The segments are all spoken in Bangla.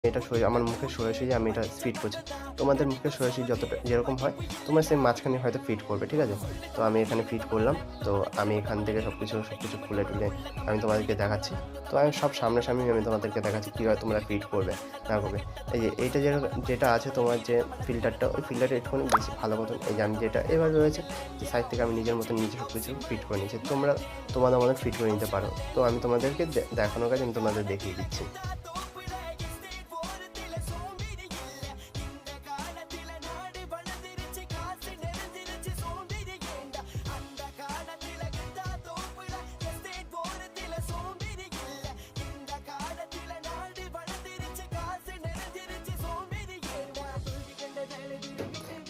এটা আমার মুখে সরাসরি আমি এটা ফিট করছি। তোমাদের মুখে সরাসরি যতটা যেরকম হয় তোমার সেম মাঝখানে হয়তো ফিট করবে, ঠিক আছে? তো আমি এখানে ফিট করলাম। তো আমি এখান থেকে সবকিছু খুলে টুলে আমি তোমাদেরকে দেখাচ্ছি। তো আমি সব সামনাসামনি আমি তোমাদেরকে দেখাচ্ছি কীভাবে তোমরা ফিট করবে না করবে। এই যে এইটা যেটা আছে তোমার যে ফিল্টারটা, ওই ফিল্টারটা একটুখানি বেশি ভালো মতন এই যে আমি যেটা এভাবে রয়েছে যে সাইড থেকে আমি নিজের মতন নিজে সবকিছু ফিট করে নিয়েছি। তোমরা তোমাদের মতন ফিট করে নিতে পারো। তো আমি তোমাদেরকে দেখানোর কাজে আমি তোমাদের দেখিয়ে দিচ্ছি।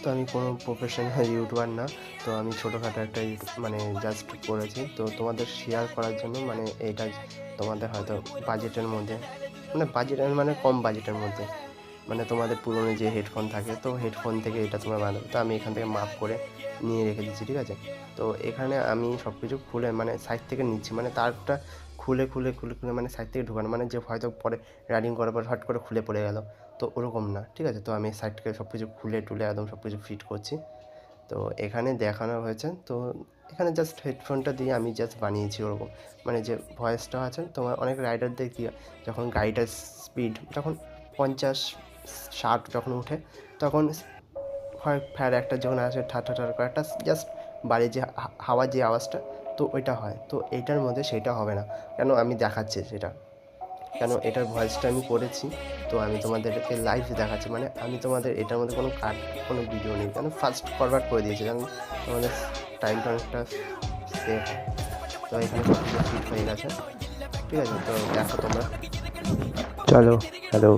তো আমি কোনো প্রফেশনাল ইউটিউবার না, তো আমি ছোটোখাটো একটা মানে জাস্ট করেছি। তো তোমাদের শেয়ার করার জন্য মানে এইটা তোমাদের হয়তো বাজেটের মধ্যে মানে কম বাজেটের মধ্যে মানে তোমাদের পুরনো যে হেডফোন থাকে, তো হেডফোন থেকে এটা তোমরা বানাবে। তো আমি এখান থেকে মাপ করে নিয়ে রেখে দিচ্ছি, ঠিক আছে? তো এখানে আমি সব কিছু খুলে মানে সাইড থেকে নিচ্ছি, মানে তারটা খুলে মানে সাইড থেকে ঢোকানো, মানে যে হয়তো পরে রাইডিং করার পর হট করে খুলে পড়ে গেল, তো ওরকম না, ঠিক আছে? তো আমি সাইড থেকে সব কিছু খুলে টুলে একদম সব কিছু ফিট করছি। তো এখানে দেখানো হয়েছে, তো এখানে জাস্ট হেডফোনটা দিয়ে আমি জাস্ট বানিয়েছি ওরকম, মানে যে ভয়েসটা আছে তোমার অনেক রাইডারদের কি যখন গাড়িটার স্পিড যখন 50-60 যখন উঠে, তখন হয় ফ্যার একটা যখন আসে ঠার করে একটা জাস্ট বাড়ি যে হাওয়ার যে আওয়াজটা, তো ওইটা হয়। তো এইটার মধ্যে সেটা হবে না, কেন আমি দেখাচ্ছি সেটা, কেন এটার ভয়েসটা আমি করেছি। তো আমি তোমাদেরকে লাইভ দেখাচ্ছি, মানে আমি তোমাদের এটার মধ্যে কোনো ভিডিও নেই, কেন ফাস্ট ফরওয়ার্ড করে দিয়েছি, কারণ তোমাদের টাইমটা অনেকটা সেভ হয়। তো এখানে সব কিছু ফিট হয়ে গেছে, ঠিক আছে? তো দেখো তোমরা। চলো, hello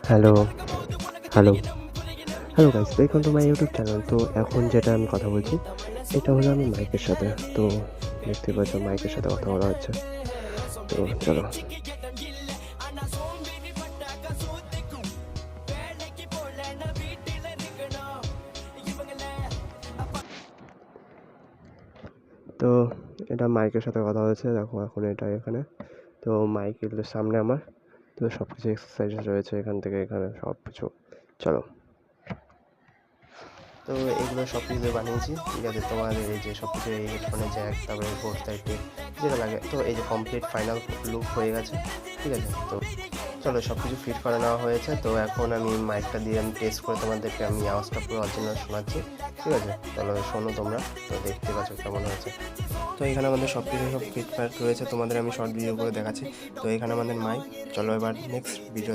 hello hello hello guys, welcome to my YouTube channel. তো এখন যেটা আমি কথা বলছি এটা হলো আমি মাইকের সাথে, তো দেখতে পাচ্ছ মাইকের সাথে কথা বলা হচ্ছে। তো চলো। তো এটা মাইকের সাথে কথা হচ্ছে, দেখো এখন এটা এখানে। তো মাইকের সামনে আমার তো সব কিছু এক্সারসাইজ রয়েছে এখান থেকে এখানে সব কিছু। চলো। তো এগুলো সব কিছু বানিয়েছি, ঠিক আছে? তোমাদের এই যে সব কিছু এই হেডফোনের জ্যাক, তারপরে বোর্ড সাইডে যেটা লাগে, তো এই যে কমপ্লিট ফাইনাল লুক হয়ে গেছে, ঠিক আছে? তো চলো সব কিছু ফিট করে নেওয়া হয়েছে। তো এখন আমি মাইকটা দিয়ে আমি টেস্ট করে তোমাদেরকে আমি আওয়াজটা পুরো অরিজিনাল শোনাচ্ছি, ঠিক আছে? চলো শোনো তোমরা, তো দেখতে পাচ্ছ কেমন হয়েছে। তো এখানে আমাদের সব ফিটফাট রয়েছে, তোমাদের আমি শর্ট ভিডিও করে দেখাচ্ছি। তো এখানে আমাদের মাইক। চলো এবার নেক্সট ভিডিও